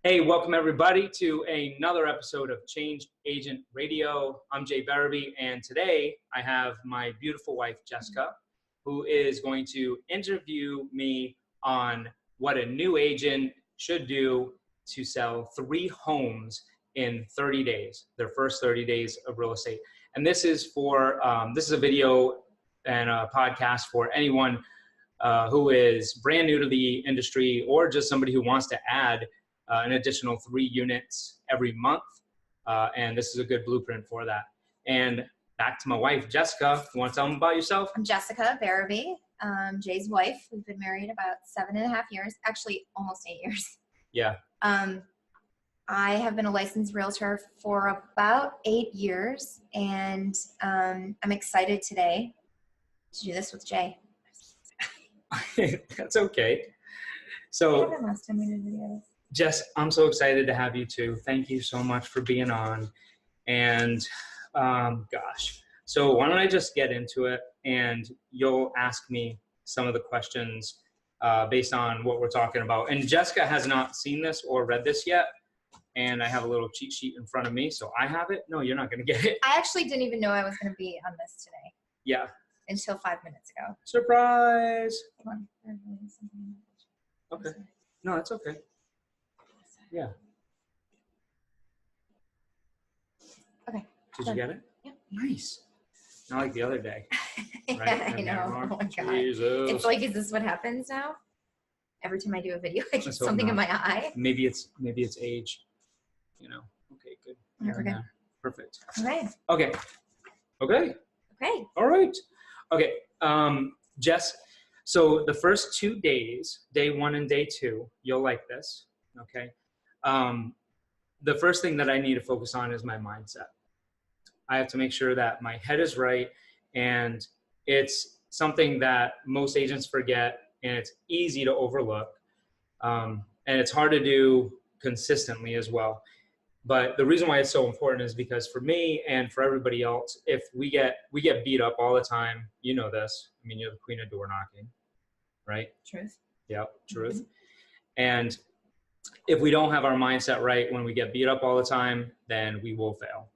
Hey, welcome everybody to another episode of Change Agent Radio. I'm Jay Barabee, and today I have my beautiful wife, Jessica, who is going to interview me on what a new agent should do to sell 3 homes in 30 days, their first 30 days of real estate. And this is for, this is a video and a podcast for anyone who is brand new to the industry or just somebody who wants to add an additional 3 units every month. And this is a good blueprint for that. And back to my wife, Jessica. You want to tell them about yourself? I'm Jessica Barabee, Jay's wife. We've been married about 7.5 years, actually almost 8 years. Yeah. I have been a licensed realtor for about 8 years, and I'm excited today to do this with Jay. That's okay. So, last time we did videos. Jess, I'm so excited to have you too. Thank you so much for being on. And gosh, so why don't I just get into it, and you'll ask me some of the questions based on what we're talking about. And Jessica has not seen this or read this yet. And I have a little cheat sheet in front of me. So I have it. No, you're not going to get it. I actually didn't even know I was going to be on this today. Yeah. Until 5 minutes ago. Surprise. Come on. Okay. No, that's okay. Yeah. Okay. Did you get it? Yeah. Nice. Not like the other day. Right? Yeah, I know. Oh my God. Jesus. It's like, is this what happens now? Every time I do a video, I get Let's hope something not. in my eye. Maybe it's age. You know. Okay, good. Yeah, we're good. Perfect. Okay. Okay. Okay. Okay. All right. Okay. Jess, so the first 2 days, day 1 and day 2, you'll like this. Okay. The first thing that I need to focus on is my mindset. I have to make sure that my head is right, and it's something that most agents forget, and it's easy to overlook. And it's hard to do consistently as well. But the reason why it's so important is because for me and for everybody else, if we get beat up all the time, you know this. I mean, you're the queen of door knocking, right? Truth. Yep, truth. Mm-hmm. And if we don't have our mindset right when we get beat up all the time, then we will fail.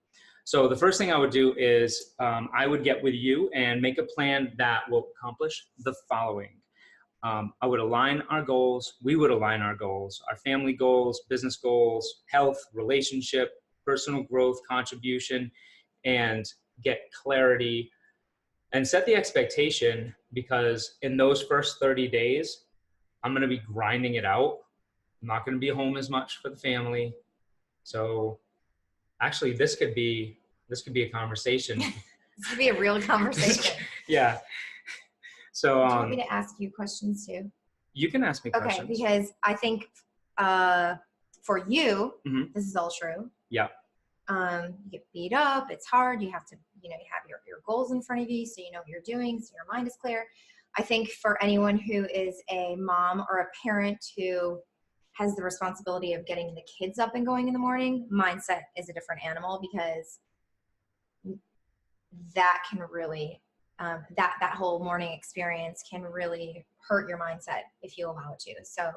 So the first thing I would do is I would get with you and make a plan that will accomplish the following. I would align our goals. We would align our goals, our family goals, business goals, health, relationship, personal growth, contribution, and get clarity and set the expectation, because in those first 30 days, I'm going to be grinding it out. I'm not going to be home as much for the family. So actually this could be a conversation. This could be a real conversation. Yeah. So, Do you want me to ask you questions too? You can ask me questions. Okay, because I think for you, Mm-hmm. this is all true. Yeah. You get beat up. It's hard. You have to, you have your goals in front of you, so you know what you're doing, so your mind is clear. I think for anyone who is a mom or a parent who has the responsibility of getting the kids up and going in the morning, mindset is a different animal, because that can really that whole morning experience can really hurt your mindset if you allow it to. So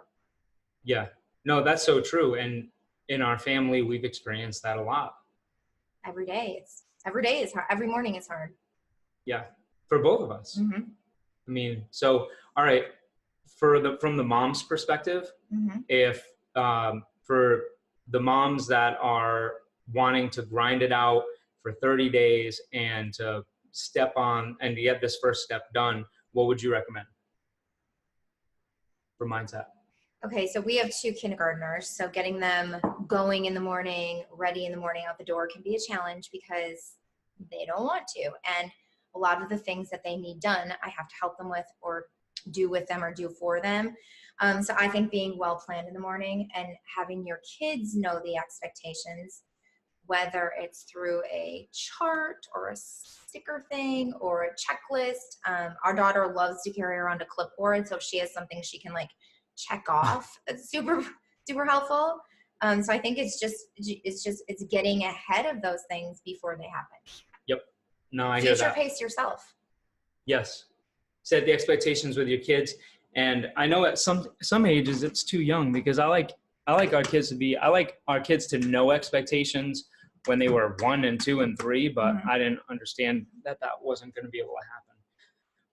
yeah, no, that's so true. And in our family, we've experienced that a lot. every day is hard. Every morning is hard. Yeah, for both of us. Mm-hmm. I mean, so all right, from the mom's perspective, Mm-hmm. if for the moms that are wanting to grind it out for 30 days and to step on and to get this first step done, what would you recommend for mindset? Okay, so we have 2 kindergartners, so getting them going in the morning, ready in the morning, out the door can be a challenge because they don't want to. And a lot of the things that they need done, I have to help them with or do with them or do for them. So I think being well planned in the morning and having your kids know the expectations, whether it's through a chart or a sticker thing or a checklist. Our daughter loves to carry around a clipboard, so if she has something she can like check off, it's super helpful. So I think it's getting ahead of those things before they happen. Yep. No, I hear that. Future pace yourself. Yes. Set the expectations with your kids. And I know at some ages it's too young, because I like I like our kids to know expectations when they were 1 and 2 and 3, but I didn't understand that wasn't going to be able to happen.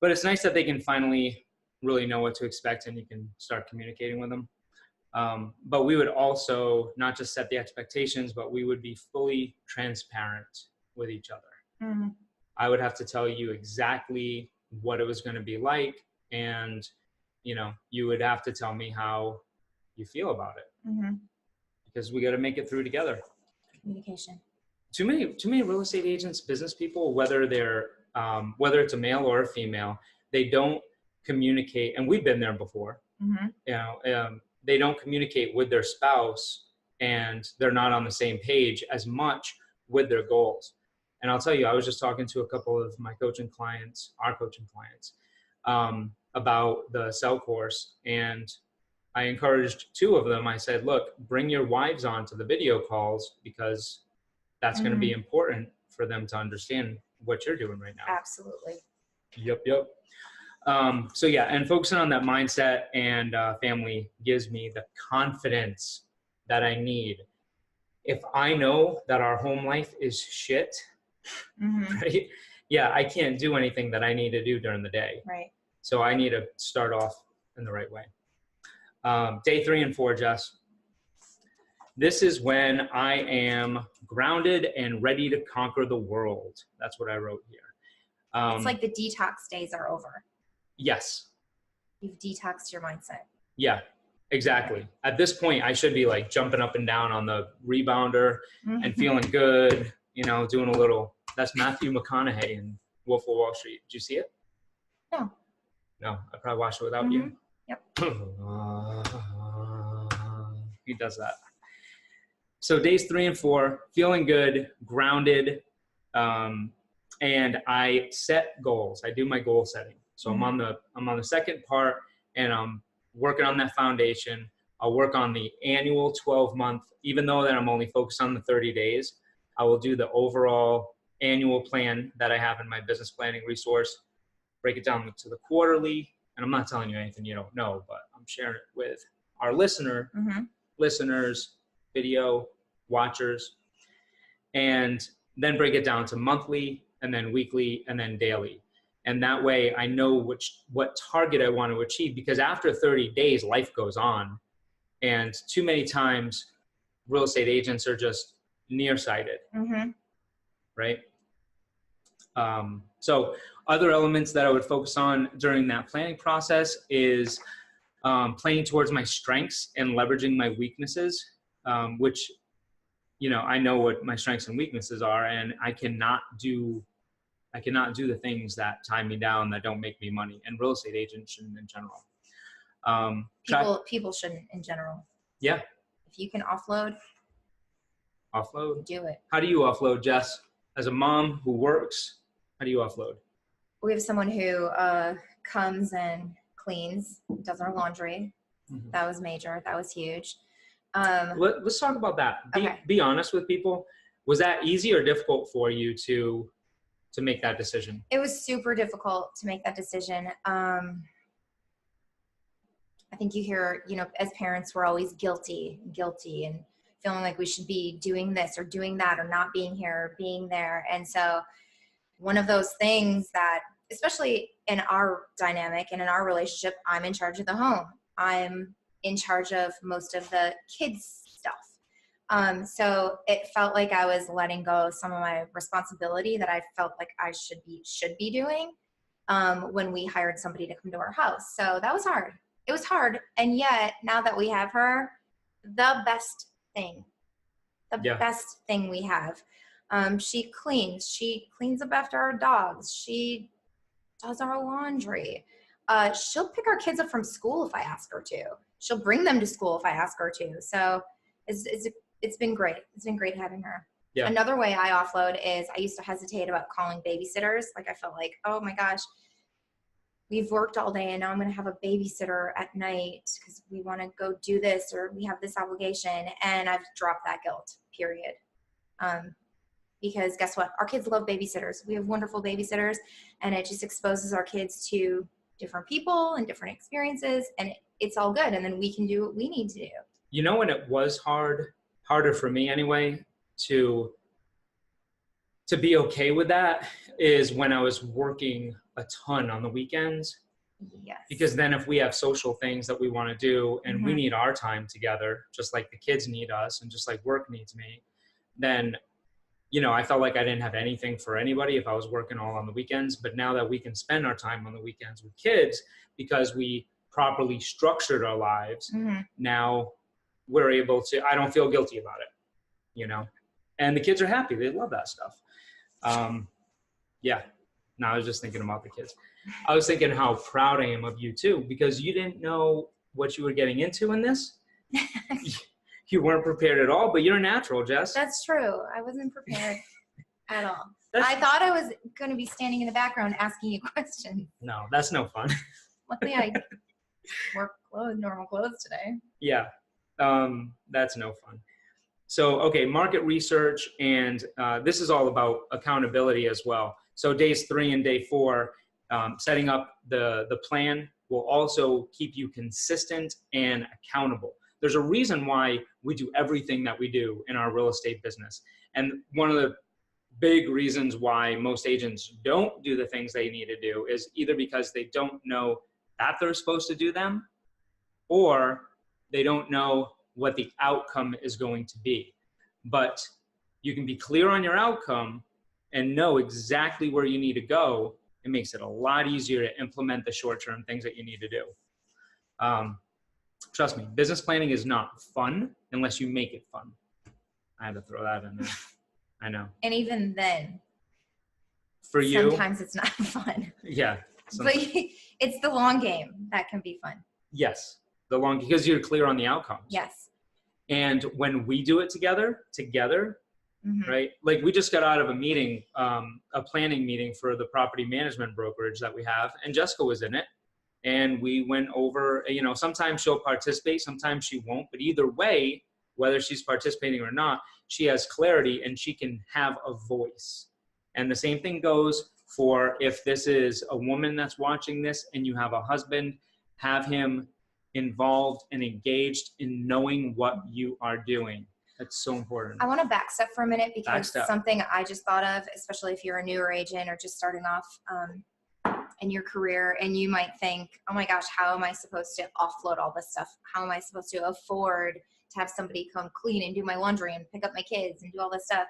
But it's nice that they can finally really know what to expect and you can start communicating with them. But we would also not just set the expectations, but we would be fully transparent with each other. I would have to tell you exactly what it was going to be like. And, you would have to tell me how you feel about it, because we got to make it through together. Communication. Too many real estate agents, business people, whether it's a male or a female, they don't communicate. And we've been there before. They don't communicate with their spouse, and they're not on the same page as much with their goals. And I'll tell you, I was just talking to a couple of my our coaching clients, about the Sell course, and I encouraged 2 of them. I said, look, bring your wives on to the video calls, because that's going to be important for them to understand what you're doing right now. Absolutely. Yep. So yeah, and focusing on that mindset and family gives me the confidence that I need. If I know that our home life is shit, right? Yeah, I can't do anything that I need to do during the day. Right. So I need to start off in the right way. Day 3 and 4, Jess. This is when I am grounded and ready to conquer the world. That's what I wrote here. It's like the detox days are over. Yes. You've detoxed your mindset. Yeah, exactly. At this point, I should be like jumping up and down on the rebounder and feeling good, doing a little. That's Matthew McConaughey in Wolf of Wall Street. Did you see it? No, I probably watched it without you. Yep. He does that. So days 3 and 4, feeling good, grounded, and I set goals. I do my goal setting. So I'm on the second part, and I'm working on that foundation. I'll work on the annual 12-month, even though that I'm only focused on the 30 days. I will do the overall annual plan that I have in my business planning resource, break it down to the quarterly. And I'm not telling you anything you don't know, but I'm sharing it with our listeners, video watchers, and then break it down to monthly, and then weekly, and then daily. And that way I know what target I want to achieve, because after 30 days, life goes on. And too many times real estate agents are just nearsighted, right? So other elements that I would focus on during that planning process is playing towards my strengths and leveraging my weaknesses, which, I know what my strengths and weaknesses are, and I cannot do the things that tie me down, that don't make me money, and real estate agents shouldn't in general. People shouldn't in general. Yeah. If you can offload, do it. How do you offload, Jess? As a mom who works, how do you offload? We have someone who comes and cleans, does our laundry. That was major. That was huge. Let's talk about that. Okay. Be honest with people. Was that easy or difficult for you to make that decision? It was super difficult to make that decision. I think you hear, as parents, we're always guilty and feeling like we should be doing this or doing that, or not being here or being there. And so one of those things that, especially in our dynamic and in our relationship, I'm in charge of the home. I'm in charge of most of the kids' stuff. So it felt like I was letting go of some of my responsibility that I felt like I should be doing when we hired somebody to come to our house. So that was hard. It was hard. And yet, now that we have her, the best thing we have. She cleans up after our dogs. She does our laundry. She'll pick our kids up from school if I ask her to. She'll bring them to school if I ask her to. So it's been great. It's been great having her. Yeah. Another way I offload is I used to hesitate about calling babysitters. Like I felt like, oh my gosh, we've worked all day and now I'm going to have a babysitter at night because we want to go do this or we have this obligation. And I've dropped that guilt, period. Because guess what? Our kids love babysitters. We have wonderful babysitters, and it just exposes our kids to different people and different experiences, and it's all good. And then we can do what we need to do. You know, when it was harder for me anyway, to be okay with that is when I was working a ton on the weekends. Yes. Because then if we have social things that we want to do and we need our time together, just like the kids need us and just like work needs me, then, you know, I felt like I didn't have anything for anybody if I was working all on the weekends. But now that we can spend our time on the weekends with kids because we properly structured our lives, now we're able to, I don't feel guilty about it, you know, and the kids are happy. They love that stuff. Yeah. No, I was just thinking about the kids. I was thinking how proud I am of you too, because you didn't know what you were getting into in this. You weren't prepared at all, but you're a natural, Jess. That's true. I wasn't prepared at all. I thought I was going to be standing in the background asking you questions. No, that's no fun. Luckily, I wore normal clothes today. Yeah, that's no fun. So, okay, market research, and this is all about accountability as well. So days 3 and day 4, setting up the plan will also keep you consistent and accountable. There's a reason why we do everything that we do in our real estate business. And one of the big reasons why most agents don't do the things they need to do is either because they don't know that they're supposed to do them, or they don't know what the outcome is going to be. But you can be clear on your outcome and know exactly where you need to go. It makes it a lot easier to implement the short-term things that you need to do. Trust me, business planning is not fun unless you make it fun. I had to throw that in there. I know. And even then, for you, sometimes it's not fun. Yeah. But it's the long game that can be fun. Yes. Because you're clear on the outcomes. Yes. And when we do it together, right? Like we just got out of a meeting, a planning meeting for the property management brokerage that we have, and Jessica was in it. And we went over, you know, sometimes she'll participate, sometimes she won't, but either way, whether she's participating or not, she has clarity and she can have a voice. And the same thing goes for if this is a woman that's watching this and you have a husband, have him involved and engaged in knowing what you are doing. That's so important. I want to backstep for a minute because something I just thought of, especially if you're a newer agent or just starting off in your career, and you might think, oh my gosh, how am I supposed to offload all this stuff? How am I supposed to afford to have somebody come clean and do my laundry and pick up my kids and do all this stuff?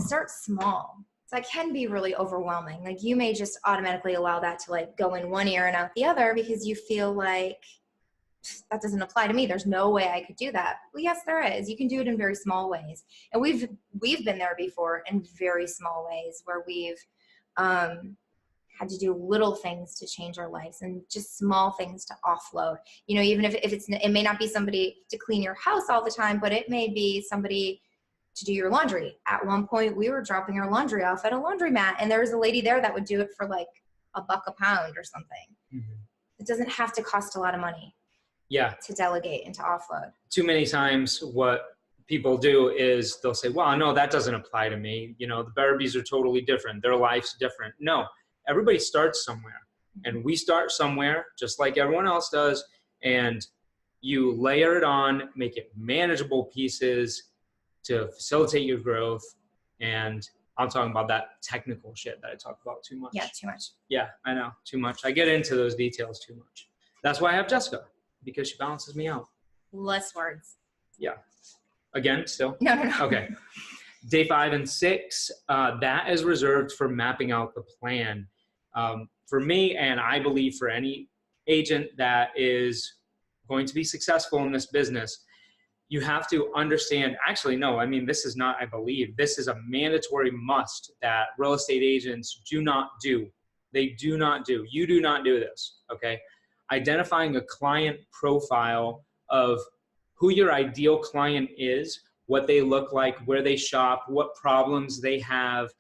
Start small. So that can be really overwhelming. Like you may just automatically allow that to like go in one ear and out the other because you feel like that doesn't apply to me. There's no way I could do that. Well, yes, there is. You can do it in very small ways. And we've been there before in very small ways where we've had to do little things to change our lives and just small things to offload. You know, even if it may not be somebody to clean your house all the time, but it may be somebody to do your laundry. At one point, we were dropping our laundry off at a laundromat, and there was a lady there that would do it for like $1 a pound or something. It doesn't have to cost a lot of money. Yeah. To delegate and to offload. Too many times what people do is they'll say, well, no, that doesn't apply to me. You know, the Barabys are totally different. Their life's different. No, everybody starts somewhere. And we start somewhere just like everyone else does. And you layer it on, make it manageable pieces to facilitate your growth. And I'm talking about that technical shit that I talk about too much. Yeah, too much. Yeah, I know, too much. I get into those details too much. That's why I have Jessica, because she balances me out. Less words. Yeah. Again, still? No. Okay. Day 5 and 6, that is reserved for mapping out the plan. For me, and I believe for any agent that is going to be successful in this business, you have to understand, actually, no, I mean, this is not, I believe, this is a mandatory must that real estate agents do not do. They do not do. You do not do this, okay? Identifying a client profile of who your ideal client is, what they look like, where they shop, what problems they have,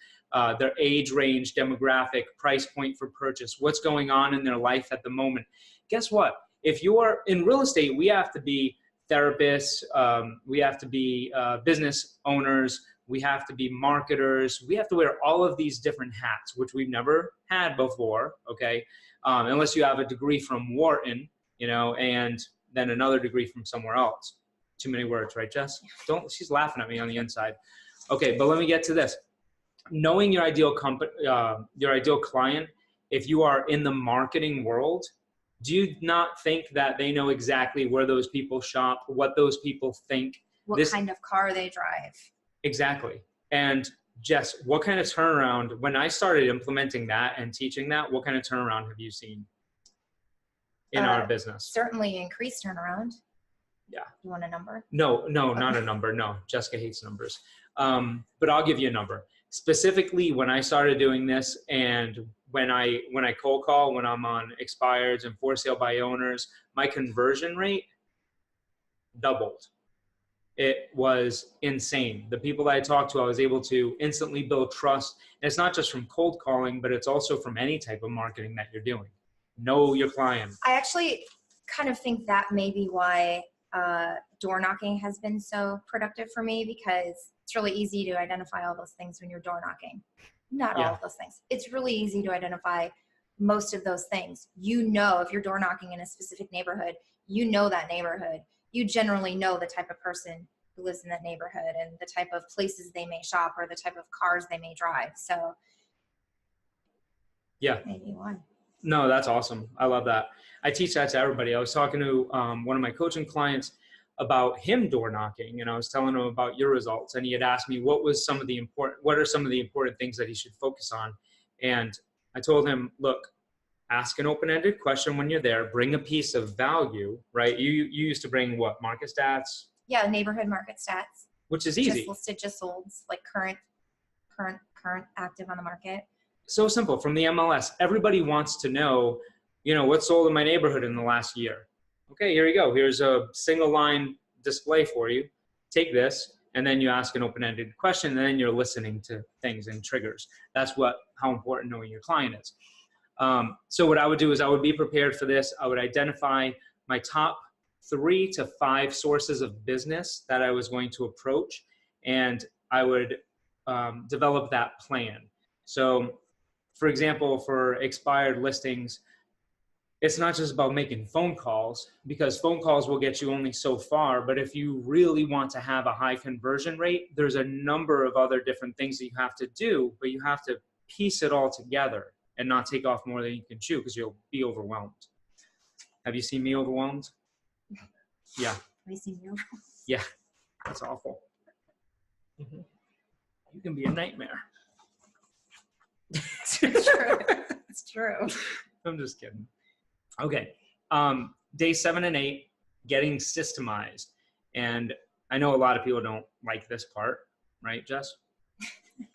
their age range, demographic, price point for purchase, what's going on in their life at the moment. Guess what? If you're in real estate, we have to be therapists, we have to be business owners, we have to be marketers, we have to wear all of these different hats, which we've never had before, okay? Unless you have a degree from Wharton, you know, and then another degree from somewhere else. Too many words, right, Jess? She's laughing at me on the inside. Okay, but let me get to this. Knowing your ideal client, if you are in the marketing world, do you not think that they know exactly where those people shop, what those people think? What kind of car they drive? Exactly. And Jess, what kind of turnaround, when I started implementing that and teaching that, what kind of turnaround have you seen in our business? Certainly increased turnaround. Yeah. You want a number? No, not a number. No, Jessica hates numbers. But I'll give you a number. Specifically, when I started doing this and when I cold call, when I'm on expireds and for sale by owners, my conversion rate doubled. It was insane. The people that I talked to, I was able to instantly build trust. And it's not just from cold calling, but it's also from any type of marketing that you're doing. Know your client. I actually kind of think that may be why door knocking has been so productive for me, because it's really easy to identify all those things when you're door knocking. Not all of those things. It's really easy to identify most of those things. You know, if you're door knocking in a specific neighborhood, you know that neighborhood. You generally know the type of person who lives in that neighborhood and the type of places they may shop or the type of cars they may drive. So yeah, maybe one. No, that's awesome. I love that. I teach that to everybody. I was talking to one of my coaching clients about him door knocking, and I was telling him about your results, and he had asked me what are some of the important things that he should focus on. And I told him, look, ask an open-ended question when you're there, bring a piece of value, right? You used to bring what, market stats? Yeah, neighborhood market stats. Which is easy. Just listed, just sold, like current active on the market. So simple. From the MLS, everybody wants to know, what sold in my neighborhood in the last year. Okay, here you go. Here's a single line display for you. Take this, and then you ask an open-ended question, and then you're listening to things and triggers. That's how important knowing your client is. So what I would do is I would be prepared for this. I would identify my top 3 to 5 sources of business that I was going to approach, and I would develop that plan. So, for example, for expired listings, it's not just about making phone calls, because phone calls will get you only so far. But if you really want to have a high conversion rate, there's a number of other different things that you have to do, but you have to piece it all together and not take off more than you can chew, because you'll be overwhelmed. Have you seen me overwhelmed? Yeah. Have you seen me overwhelmed? Yeah, that's awful. Mm-hmm. You can be a nightmare. It's true. It's true. I'm just kidding. Okay. Day 7 and 8, getting systemized. And I know a lot of people don't like this part, right, Jess?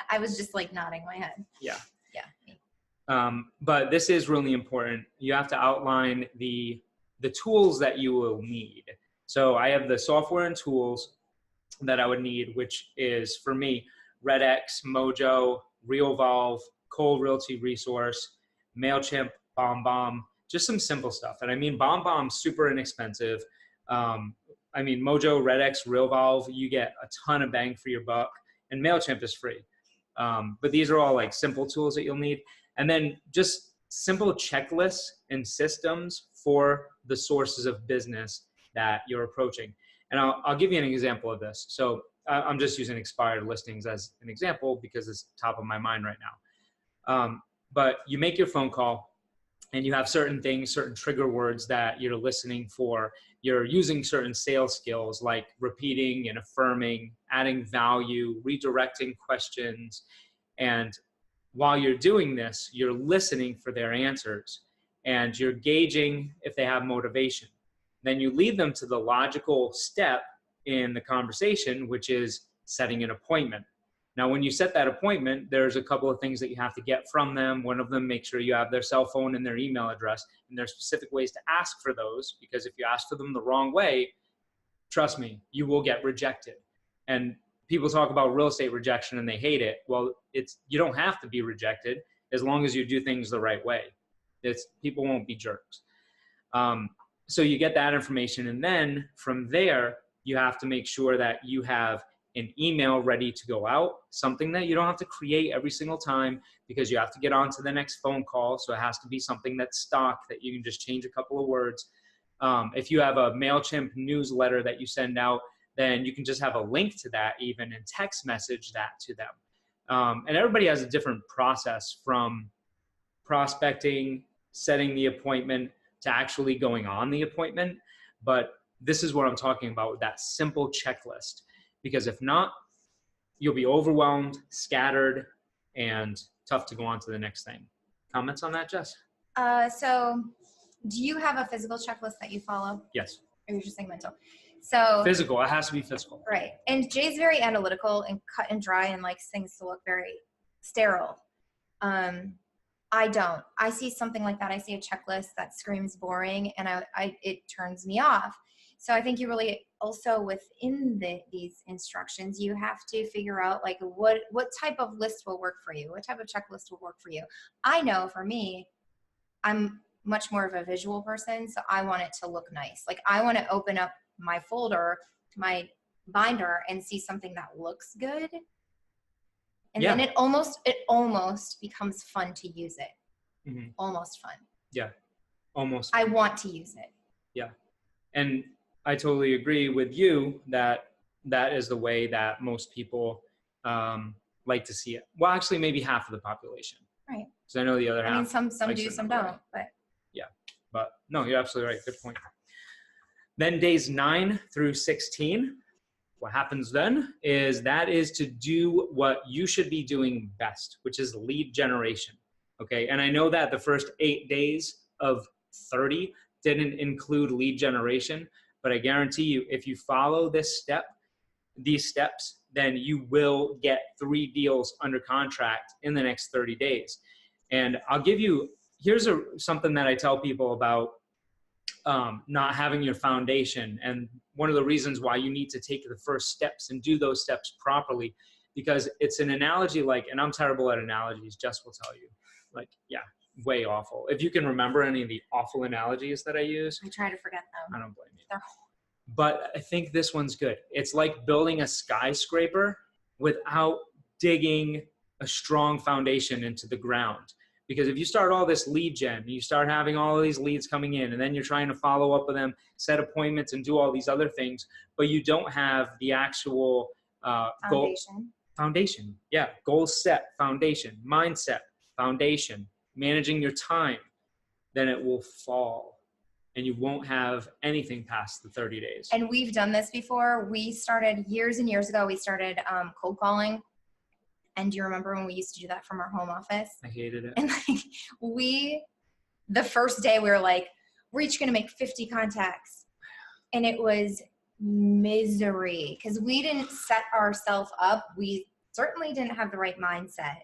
I was just like nodding my head. Yeah. Yeah. But this is really important. You have to outline the tools that you will need. So I have the software and tools that I would need, which is, for me, RedX, Mojo, RealVolve, Cole Realty Resource, MailChimp, BombBomb, just some simple stuff. And I mean, BombBomb's super inexpensive. Mojo, RedX, RealVolve, you get a ton of bang for your buck, and MailChimp is free. But these are all like simple tools that you'll need. And then just simple checklists and systems for the sources of business that you're approaching. And I'll give you an example of this. So I'm just using expired listings as an example because it's top of my mind right now. But you make your phone call and you have certain things, certain trigger words that you're listening for. You're using certain sales skills like repeating and affirming, adding value, redirecting questions. And while you're doing this, you're listening for their answers and you're gauging if they have motivation. Then you lead them to the logical step in the conversation, which is setting an appointment. Now, when you set that appointment, there's a couple of things that you have to get from them. One of them, make sure you have their cell phone and their email address, and there's specific ways to ask for those, because if you ask for them the wrong way, trust me, you will get rejected. And people talk about real estate rejection and they hate it. Well, you don't have to be rejected as long as you do things the right way. People won't be jerks. So you get that information, and then from there, you have to make sure that you have an email ready to go out, something that you don't have to create every single time because you have to get on to the next phone call. So it has to be something that's stock that you can just change a couple of words. If you have a MailChimp newsletter that you send out, then you can just have a link to that even and text message that to them. And everybody has a different process from prospecting, setting the appointment, to actually going on the appointment. But this is what I'm talking about with that simple checklist. Because if not, you'll be overwhelmed, scattered, and tough to go on to the next thing. Comments on that, Jess? So do you have a physical checklist that you follow? Yes. Or you're just saying mental? So Physical, it has to be physical. right. And Jay's very analytical and cut and dry and likes things to look very sterile. I don't. I see something like that. I see a checklist that screams boring, and it turns me off. So I think you really also within these instructions, you have to figure out like what type of list will work for you, what type of checklist will work for you. I know for me, I'm much more of a visual person, so I want it to look nice. Like I want to open up my folder, my binder, and see something that looks good. And then it almost becomes fun to use it. Mm-hmm. Almost fun. Yeah, almost. I want to use it. Yeah. And I totally agree with you that is the way that most people like to see it. Well, actually, maybe half of the population. Right. Because I know the other half. I mean, some do, some don't. But yeah. But no, you're absolutely right. Good point. Then days 9 through 16. What happens then is to do what you should be doing best, which is lead generation. Okay. And I know that the first 8 days of 30 didn't include lead generation, but I guarantee you, if you follow these steps, then you will get 3 deals under contract in the next 30 days. And I'll give you, here's something that I tell people about not having your foundation. And one of the reasons why you need to take the first steps and do those steps properly, because it's an analogy like, and I'm terrible at analogies, Jess will tell you, like, yeah, way awful. If you can remember any of the awful analogies that I use. I try to forget them. I don't blame you. But I think this one's good. It's like building a skyscraper without digging a strong foundation into the ground. Because if you start all this lead gen, you start having all of these leads coming in, and then you're trying to follow up with them, set appointments, and do all these other things, but you don't have the actual foundation. Yeah, goal set, foundation, mindset, foundation, managing your time, then it will fall, and you won't have anything past the 30 days. And we've done this before. We started years and years ago. We started cold calling. And do you remember when we used to do that from our home office? I hated it. And like the first day we were like, we're each going to make 50 contacts. And it was misery because we didn't set ourselves up. We certainly didn't have the right mindset.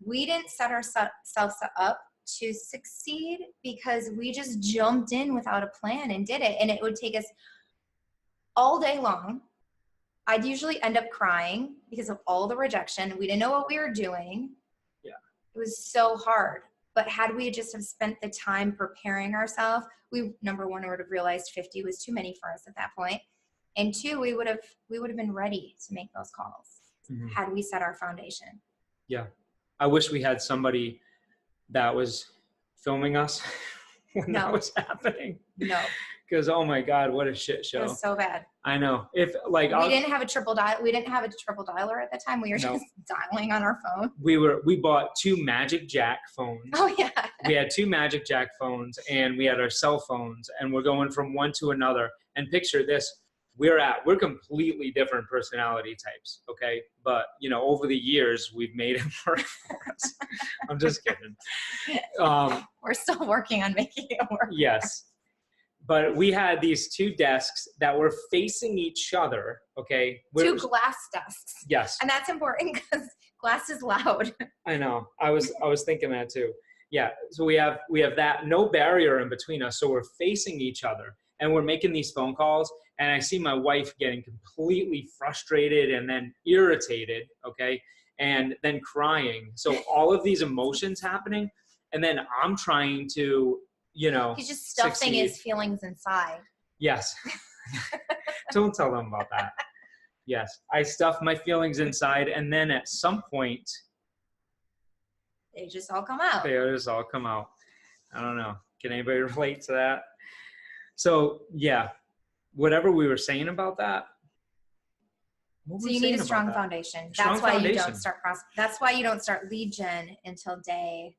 We didn't set ourselves up to succeed because we just jumped in without a plan and did it. And it would take us all day long. I'd usually end up crying because of all the rejection. We didn't know what we were doing. Yeah. It was so hard. But had we just have spent the time preparing ourselves, number one, would have realized 50 was too many for us at that point. And 2, we would have been ready to make those calls had we set our foundation. Yeah. I wish we had somebody that was filming us when that was happening. No. Because, oh my God, what a shit show. It was so bad. I know. We didn't have a triple dialer at the time. We were just dialing on our phone. We bought 2 Magic Jack phones. Oh yeah. We had 2 Magic Jack phones, and we had our cell phones, and we're going from one to another. And picture this, we're completely different personality types, okay? But over the years we've made it work for us. I'm just kidding. We're still working on making it work. Yes. But we had these 2 desks that were facing each other, okay? 2 glass desks. Yes. And that's important because glass is loud. I know. I was thinking that too. Yeah. So we have that, no barrier in between us. So we're facing each other and we're making these phone calls, and I see my wife getting completely frustrated and then irritated, okay? And then crying. So all of these emotions happening, and then I'm trying to he's just stuffing his feelings inside. Yes. Don't tell them about that. Yes. I stuff my feelings inside, and then at some point they just all come out. They just all come out. I don't know. Can anybody relate to that? So yeah, whatever we were saying about that. So you need a strong foundation. Strong That's why you foundation. don't start that's why you don't start lead gen until day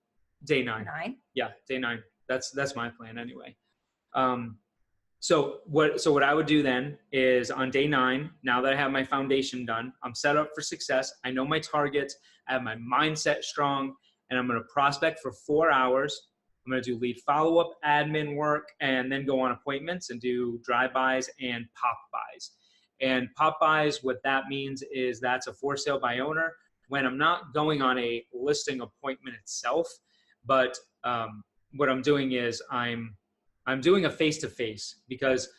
9. Yeah, day 9. That's my plan anyway. So what I would do then is on day 9, now that I have my foundation done, I'm set up for success. I know my targets. I have my mindset strong, and I'm going to prospect for 4 hours. I'm going to do lead follow-up, admin work, and then go on appointments and do drive-bys and pop-bys. And pop-bys, what that means is that's a for sale by owner when I'm not going on a listing appointment itself, but what I'm doing is I'm doing a face-to-face because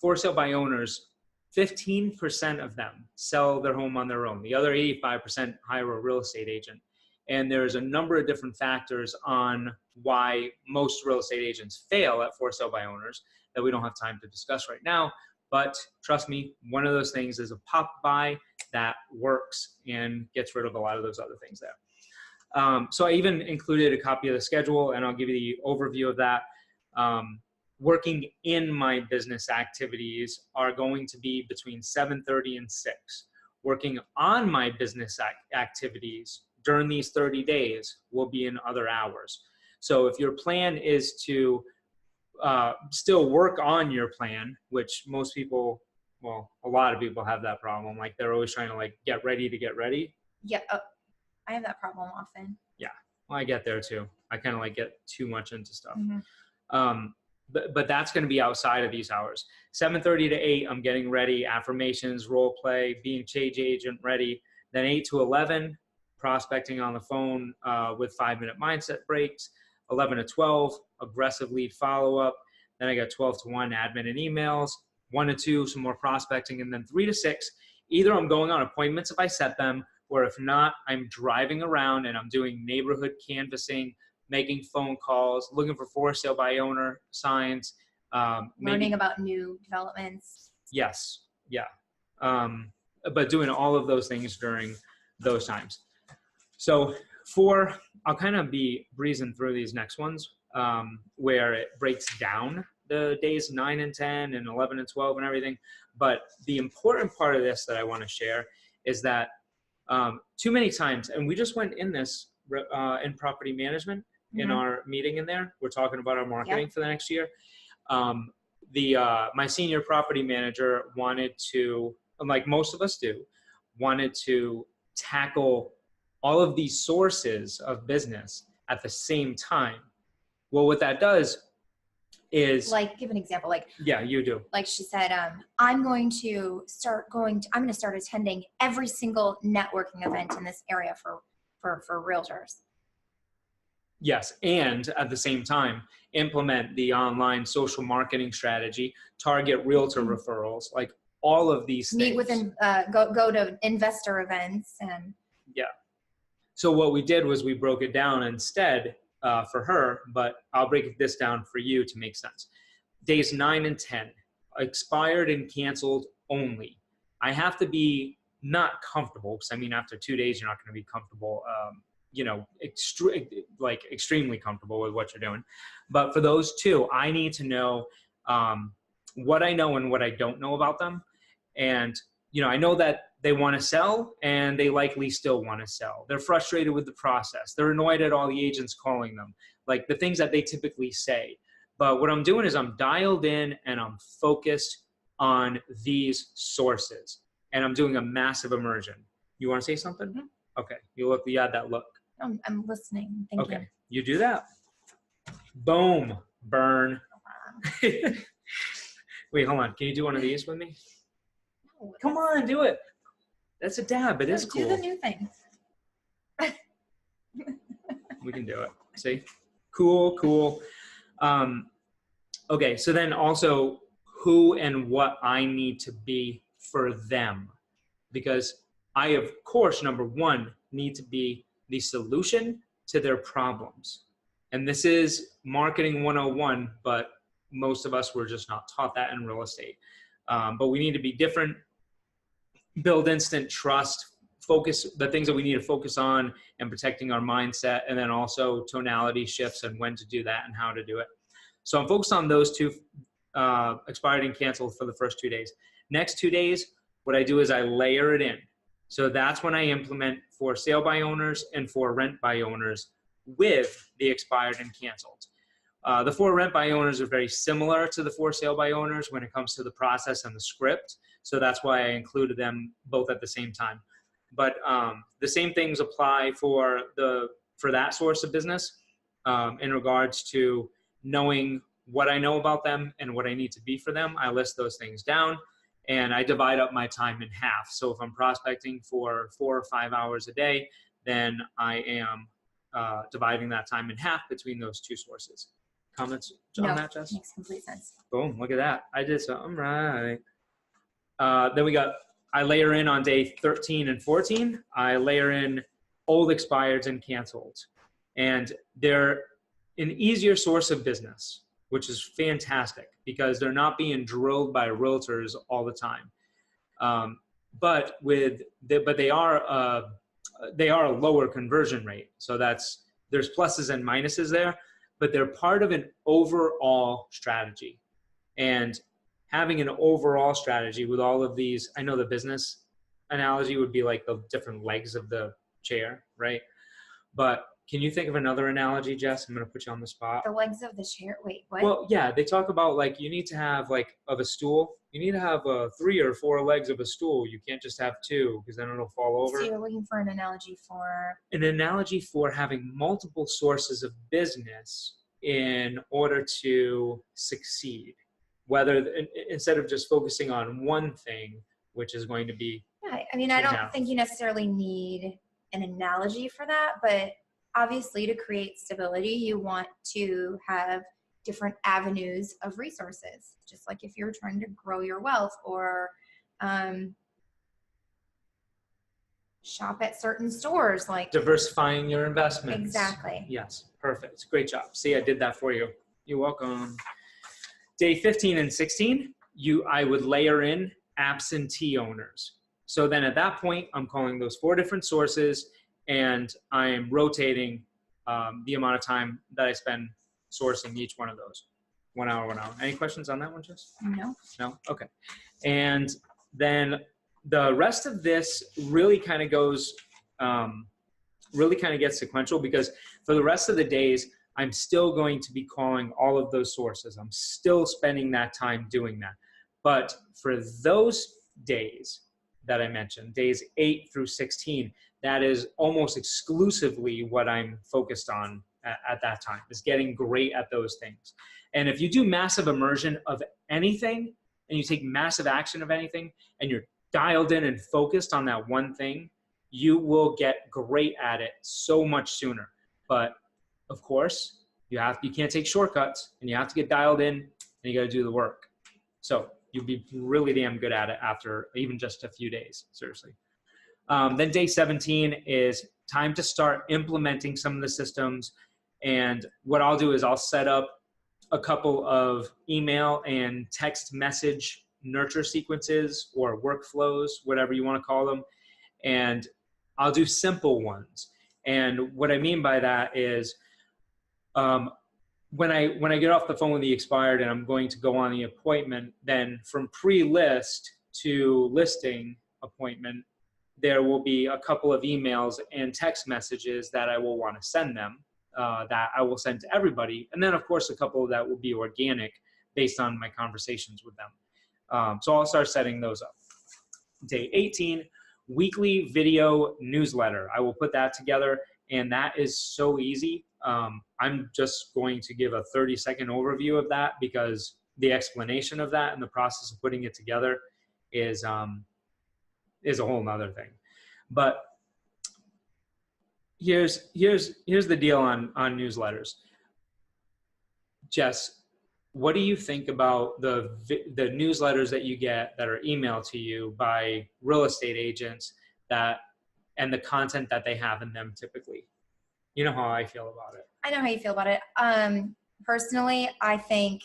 for sale by owners, 15% of them sell their home on their own. The other 85% hire a real estate agent. And there's a number of different factors on why most real estate agents fail at for sale by owners that we don't have time to discuss right now. But trust me, one of those things is a pop buy that works and gets rid of a lot of those other things there. So I even included a copy of the schedule, and I'll give you the overview of that. Working in my business activities are going to be between 7:30 and 6. Working on my business activities during these 30 days will be in other hours. So if your plan is to still work on your plan, which most people, well, a lot of people have that problem. Like they're always trying to like get ready to get ready. Yeah, I have that problem often. Yeah, well, I get there too. I kind of like get too much into stuff. Mm-hmm. But that's going to be outside of these hours. 7:30 to 8, I'm getting ready, affirmations, role play, being change agent ready. Then 8 to 11, prospecting on the phone with 5-minute mindset breaks. 11 to 12, aggressive lead follow-up. Then I got 12 to 1, admin and emails. 1 to 2, some more prospecting. And then 3 to 6, either I'm going on appointments if I set them, or if not, I'm driving around and I'm doing neighborhood canvassing, making phone calls, looking for sale by owner signs. Learning about new developments. Yes, yeah. But doing all of those things during those times. So I'll kind of be breezing through these next ones where it breaks down the days 9 and 10 and 11 and 12 and everything. But the important part of this that I want to share is that too many times, and we just went in this in property management in our meeting in there, we're talking about our marketing for the next year. My senior property manager wanted to, like most of us do, wanted to tackle all of these sources of business at the same time. Well, what that does is, like, give an example. Like, yeah, you do. Like she said, I'm going to start attending every single networking event in this area for realtors. Yes, and at the same time, implement the online social marketing strategy, target realtor referrals, like all of these things. Meet with go to investor events and. Yeah. So what we did was we broke it down instead for her, but I'll break this down for you to make sense. Days 9 and 10, expired and canceled only. I have to be not comfortable, because I mean, after 2 days, you're not going to be comfortable, extremely comfortable with what you're doing. But for those 2, I need to know what I know and what I don't know about them. And, I know that they want to sell, and they likely still want to sell. They're frustrated with the process. They're annoyed at all the agents calling them, like the things that they typically say. But what I'm doing is I'm dialed in and I'm focused on these sources, and I'm doing a massive immersion. You want to say something? Mm-hmm. Okay. You had that look. I'm listening. Thank you. You do that. Boom. Burn. Wow. Wait, hold on. Can you do one of these with me? No, come on, do it. That's a dab. It is cool. Do the new thing. We can do it. See? Cool. Okay, so then also who and what I need to be for them. Because I, of course, number 1, need to be the solution to their problems. And this is marketing 101, but most of us were just not taught that in real estate. But we need to be different, build instant trust, focus the things that we need to focus on, and protecting our mindset, and then also tonality shifts and when to do that and how to do it. So I'm focused on those 2 expired and canceled for the first 2 days. Next 2 days, what I do is I layer it in. So that's when I implement for sale by owners and for rent by owners with the expired and canceled. The for rent by owners are very similar to the for sale by owners when it comes to the process and the script. So that's why I included them both at the same time. But the same things apply for that source of business in regards to knowing what I know about them and what I need to be for them. I list those things down and I divide up my time in half. So if I'm prospecting for 4 or 5 hours a day, then I am dividing that time in half between those two sources. Comments on that, Jess? Makes complete sense. Boom, look at that. I did something right. Then I layer in on day 13 and 14, I layer in old expireds and canceled. And they're an easier source of business, which is fantastic because they're not being drilled by realtors all the time. But they are a lower conversion rate. So there's pluses and minuses there, but they're part of an overall strategy. And having an overall strategy with all of these, I know the business analogy would be like the different legs of the chair, right? But can you think of another analogy, Jess? I'm going to put you on the spot. The legs of the chair? Wait, what? Well, yeah, they talk about like you need to have of a stool, you need to have 3 or 4 legs of a stool. You can't just have 2 because then it'll fall over. So you're looking for an analogy for? An analogy for having multiple sources of business in order to succeed. Whether instead of just focusing on one thing, which is going to be. Yeah, I mean, I don't think you necessarily need an analogy for that, but obviously to create stability, you want to have different avenues of resources, just like if you're trying to grow your wealth or shop at certain stores, like diversifying your investments. Exactly. Yes, perfect. Great job. See, I did that for you. You're welcome. Day 15 and 16, I would layer in absentee owners. So then at that point, I'm calling those 4 different sources and I am rotating the amount of time that I spend sourcing each one of those. 1 hour, 1 hour. Any questions on that one, Jess? No. No? Okay. And then the rest of this really kind of goes, really kind of gets sequential because for the rest of the days, I'm still going to be calling all of those sources. I'm still spending that time doing that. But for those days that I mentioned, days 8 through 16, that is almost exclusively what I'm focused on at that time, is getting great at those things. And if you do massive immersion of anything and you take massive action of anything and you're dialed in and focused on that one thing, you will get great at it so much sooner. But of course, you can't take shortcuts and you have to get dialed in and you got to do the work. So you'll be really damn good at it after even just a few days, seriously. Then day 17 is time to start implementing some of the systems. And what I'll do is I'll set up a couple of email and text message nurture sequences or workflows, whatever you want to call them. And I'll do simple ones. And what I mean by that is when I get off the phone with the expired and I'm going to go on the appointment, then from pre-list to listing appointment, there will be a couple of emails and text messages that I will want to send them that I will send to everybody. And then of course, a couple that will be organic based on my conversations with them. So I'll start setting those up. Day 18, weekly video newsletter. I will put that together and that is so easy. I'm just going to give a 30-second overview of that because the explanation of that and the process of putting it together is a whole nother thing. But here's the deal on newsletters. Jess, what do you think about the newsletters that you get that are emailed to you by real estate agents and the content that they have in them typically? You know how I feel about it. I know how you feel about it. Personally, I think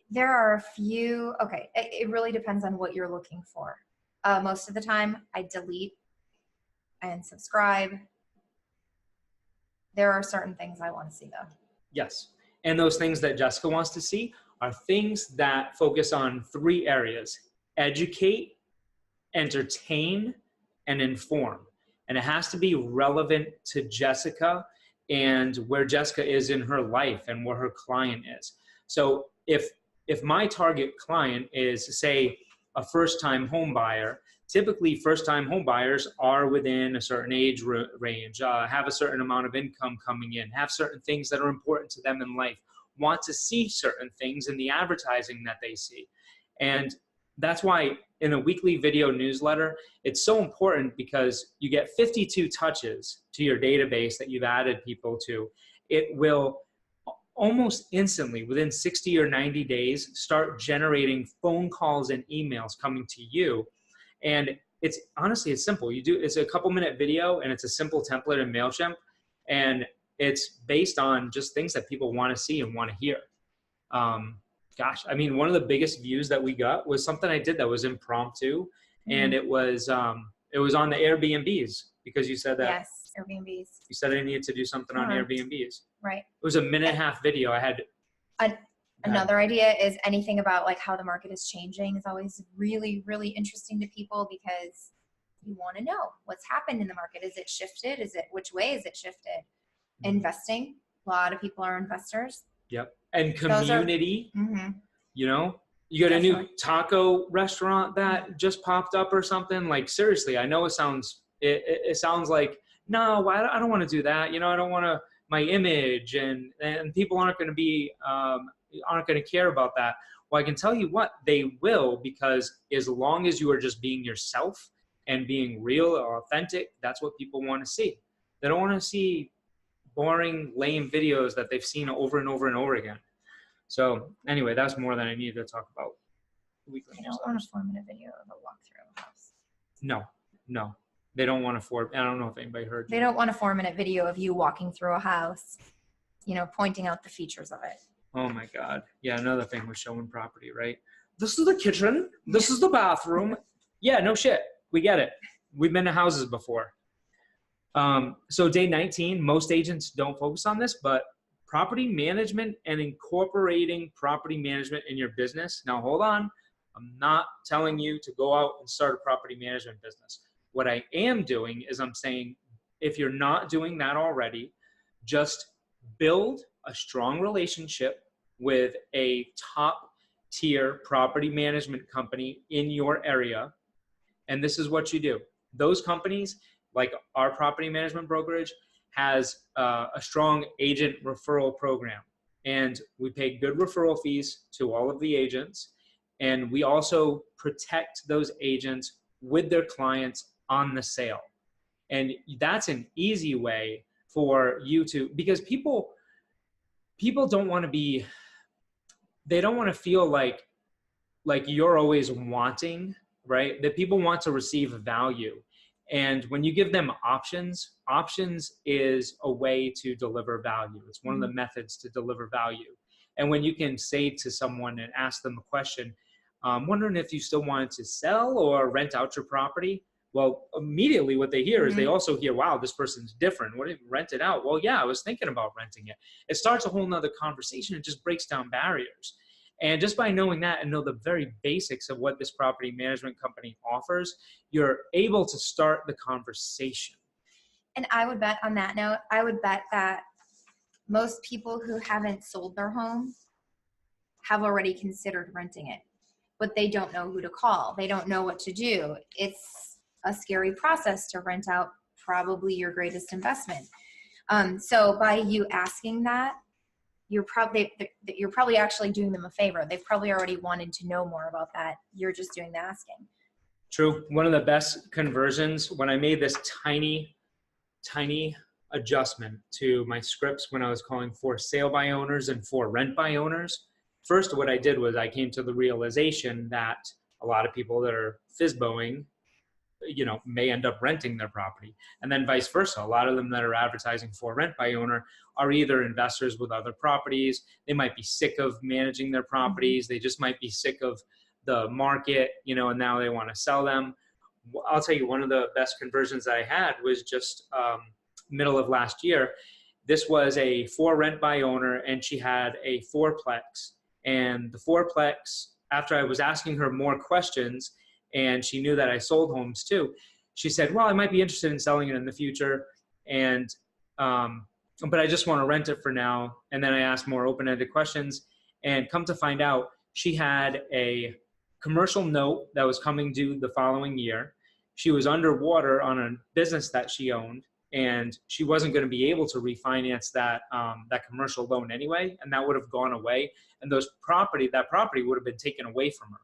there are a few, okay, it really depends on what you're looking for. Most of the time, I delete and subscribe. There are certain things I want to see though. Yes. And those things that Jessica wants to see are things that focus on 3 areas: educate, entertain, and inform. And it has to be relevant to Jessica and where Jessica is in her life and where her client is. So if my target client is, say, a first-time home buyer, typically first-time home buyers are within a certain age range, have a certain amount of income coming in, have certain things that are important to them in life, want to see certain things in the advertising that they see. And that's why in a weekly video newsletter, it's so important, because you get 52 touches to your database that you've added people to. It will almost instantly, within 60 or 90 days, start generating phone calls and emails coming to you. And it's honestly, it's simple. It's a couple-minute video, and it's a simple template in MailChimp, and it's based on just things that people want to see and want to hear. Gosh, I mean, one of the biggest views that we got was something I did that was impromptu, and it was on the Airbnbs, because you said that. Yes, Airbnbs. You said I needed to do something on Airbnbs. Right. It was a minute-and-a-half video. I had. Another idea is anything about like how the market is changing is always really, really interesting to people, because you want to know what's happened in the market. Is it shifted? Which way is it shifted? Investing. A lot of people are investors. Yep. And community, you know, you got a new taco restaurant that just popped up or something. Like, seriously, I know it sounds like, no, I don't want to do that. You know, I don't want to, my image and people aren't going to care about that. Well, I can tell you what, they will, because as long as you are just being yourself and being real or authentic, that's what people want to see. They don't want to see boring, lame videos that they've seen over and over and over again. So anyway, that's more than I needed to talk about. I don't want to form a video of a walkthrough of a house. No. They don't want to form. I don't know if anybody heard you. They don't want a 4-minute video of you walking through a house, you know, pointing out the features of it. Oh my God. Yeah, another thing with showing property, right? This is the kitchen. This is the bathroom. Yeah, no shit. We get it. We've been to houses before. So day 19, most agents don't focus on this, but property management and incorporating property management in your business. Now, hold on. I'm not telling you to go out and start a property management business. What I am doing is I'm saying, if you're not doing that already, just build a strong relationship with a top tier property management company in your area. And this is what you do. Those companies, like our property management brokerage, has a strong agent referral program. And we pay good referral fees to all of the agents. And we also protect those agents with their clients on the sale. And that's an easy way for you to, because people don't want to be, they don't want to feel like you're always wanting, right? That people want to receive value. And when you give them options is a way to deliver value. It's one of the methods to deliver value. And when you can say to someone and ask them a question, I'm wondering if you still wanted to sell or rent out your property. Well, immediately what they hear is they also hear, wow, this person's different. What if you rent it out? Well, yeah, I was thinking about renting it. It starts a whole nother conversation. It just breaks down barriers. And just by knowing that and know the very basics of what this property management company offers, you're able to start the conversation. And I would bet on that note, I would bet that most people who haven't sold their home have already considered renting it, but they don't know who to call. They don't know what to do. It's a scary process to rent out probably your greatest investment. So by you asking that, you're probably actually doing them a favor. They've probably already wanted to know more about that. You're just doing the asking. True. One of the best conversions, when I made this tiny adjustment to my scripts when I was calling for sale by owners and for rent by owners, first what I did was I came to the realization that a lot of people that are FSBOing, you know, may end up renting their property. And then vice versa. A lot of them that are advertising for rent by owner are either investors with other properties. They might be sick of managing their properties. They just might be sick of the market, you know, and now they want to sell them. I'll tell you, one of the best conversions that I had was just middle of last year. This was a for rent by owner, and she had a fourplex And the fourplex, after I was asking her more questions and she knew that I sold homes too, she said, well, I might be interested in selling it in the future. And, but I just want to rent it for now. And then I asked more open-ended questions, and come to find out, she had a commercial note that was coming due the following year. She was underwater on a business that she owned, and she wasn't going to be able to refinance that commercial loan anyway, and that would have gone away, and that property would have been taken away from her.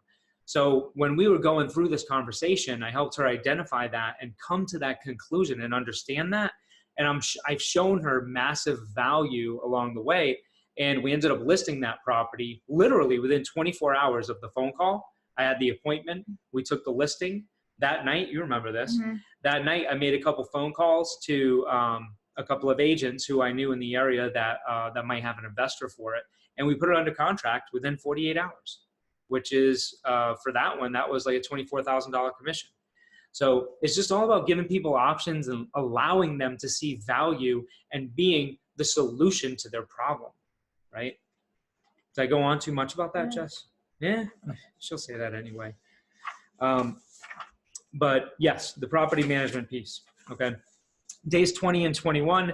So when we were going through this conversation, I helped her identify that and come to that conclusion and understand that, and I've shown her massive value along the way, and we ended up listing that property literally within 24 hours of the phone call. I had the appointment, we took the listing. That night, you remember this, that night I made a couple phone calls to a couple of agents who I knew in the area that might have an investor for it. And we put it under contract within 48 hours, which is, for that one, that was like a $24,000 commission. So it's just all about giving people options and allowing them to see value and being the solution to their problem, right? Did I go on too much about that, Jess? Yeah, she'll say that anyway. But yes, the property management piece, okay? Days 20 and 21,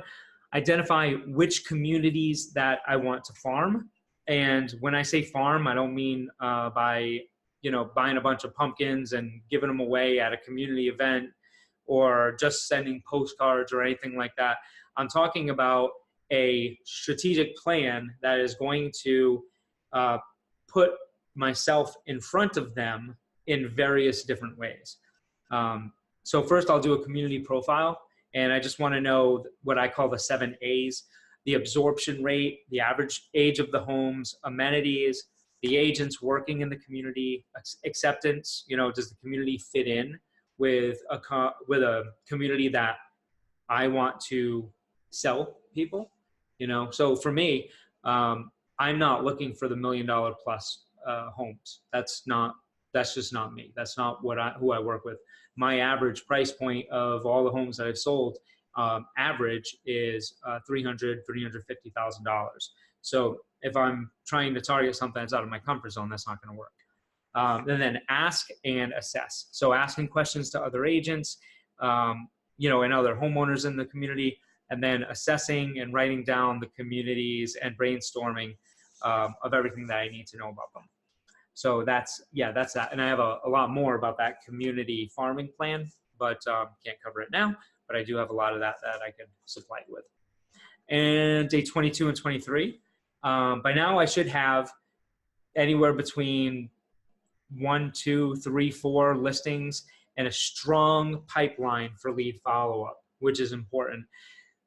identify which communities that I want to farm. And when I say farm, I don't mean by, buying a bunch of pumpkins and giving them away at a community event or just sending postcards or anything like that. I'm talking about a strategic plan that is going to put myself in front of them in various different ways. So first I'll do a community profile, and I just want to know what I call the 7 A's: the absorption rate, the average age of the homes, amenities, the agents working in the community, acceptance. Does the community fit in with a community that I want to sell people? So for me, I'm not looking for the $1 million plus homes. That's just not me. That's not who I work with. My average price point of all the homes that I've sold, average is $350,000. So if I'm trying to target something that's out of my comfort zone, that's not going to work. And then ask and assess. So asking questions to other agents, and other homeowners in the community, and then assessing and writing down the communities and brainstorming of everything that I need to know about them. So that's that. And I have a lot more about that community farming plan, but can't cover it now. But I do have a lot of that I can supply you with. And day 22 and 23. By now I should have anywhere between 1, 2, 3, 4 listings and a strong pipeline for lead follow-up, which is important.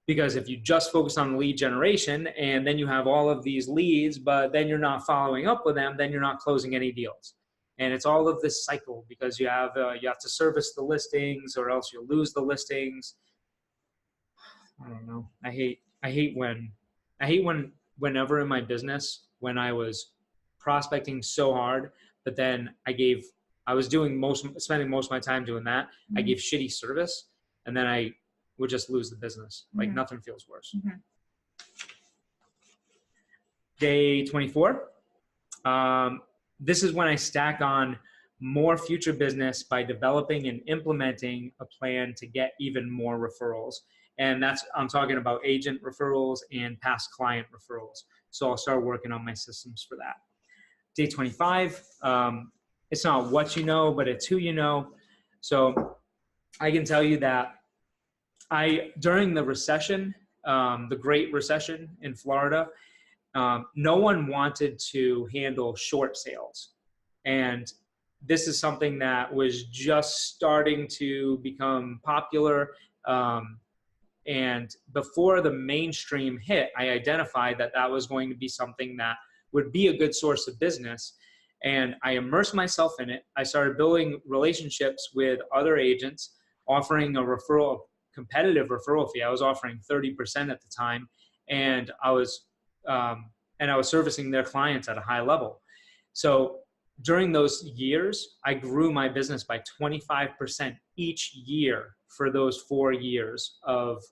Because if you just focus on lead generation and then you have all of these leads, but then you're not following up with them, then you're not closing any deals. And it's all of this cycle because you have to service the listings or else you'll lose the listings. I don't know. I hate whenever in my business, when I was prospecting so hard, but then I was spending most of my time doing that. I gave shitty service, and then I would just lose the business. Like nothing feels worse. Day 24. This is when I stack on more future business by developing and implementing a plan to get even more referrals. And I'm talking about agent referrals and past client referrals. So I'll start working on my systems for that. Day 25. It's not what you know, but it's who you know. So I can tell you that during the recession, the Great Recession in Florida, no one wanted to handle short sales. And this is something that was just starting to become popular. And before the mainstream hit, I identified that was going to be something that would be a good source of business. And I immersed myself in it. I started building relationships with other agents, offering a competitive referral fee. I was offering 30% at the time, and I was servicing their clients at a high level. So during those years, I grew my business by 25% each year for those 4 years of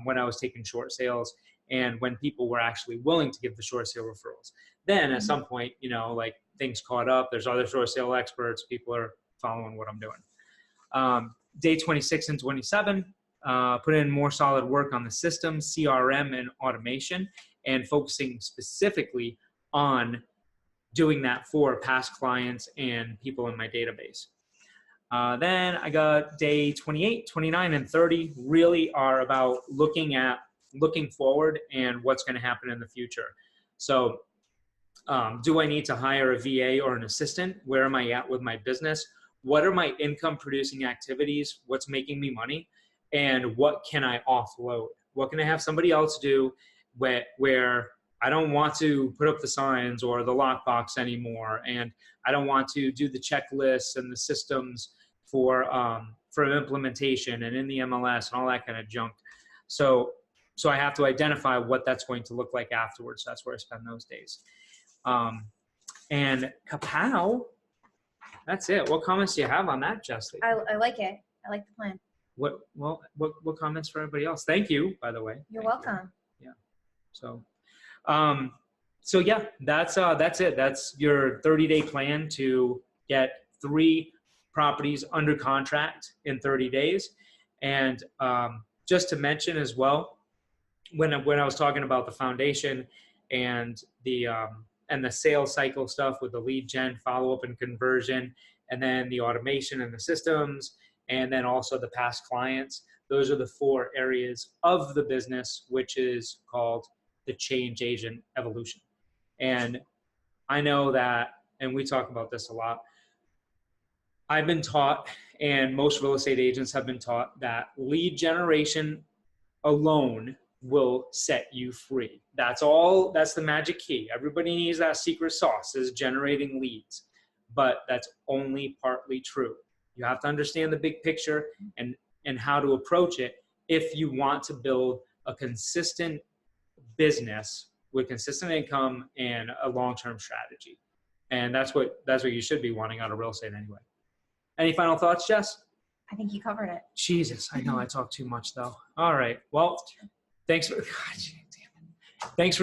when I was taking short sales and when people were actually willing to give the short sale referrals. Then at some point, like things caught up. There's other short sale experts. People are following what I'm doing. Day 26 and 27, put in more solid work on the system, CRM, and automation, and focusing specifically on doing that for past clients and people in my database. Then I got day 28, 29, and 30 really are about looking forward and what's going to happen in the future. So do I need to hire a VA or an assistant? Where am I at with my business? What are my income producing activities? What's making me money? And what can I offload? What can I have somebody else do where I don't want to put up the signs or the lockbox anymore, and I don't want to do the checklists and the systems for implementation and in the MLS and all that kind of junk. So I have to identify what that's going to look like afterwards. That's where I spend those days. And kapow, that's it. What comments do you have on that, Jessie? I like it. I like the plan. What comments for everybody else? Thank you, by the way. You're welcome. Yeah. So yeah, that's it. That's your 30-day plan to get 3 properties under contract in 30 days. And just to mention as well, when I was talking about the foundation and the sales cycle stuff with the lead gen, follow-up, and conversion, and then the automation and the systems, and then also the past clients, those are the 4 areas of the business, which is called the change agent evolution. And I know that, and we talk about this a lot, I've been taught, and most real estate agents have been taught, that lead generation alone will set you free. That's the magic key. Everybody needs that secret sauce, is generating leads, but that's only partly true. You have to understand the big picture and how to approach it if you want to build a consistent business with consistent income and a long-term strategy. And that's what you should be wanting out of real estate anyway. Any final thoughts, Jess? I think you covered it. Jesus, I know I talk too much though. All right. Well, thanks for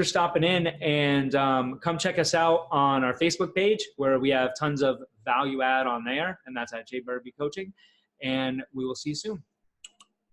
stopping in, and come check us out on our Facebook page, where we have tons of value add on there, and that's at J Berby Coaching, and we will see you soon.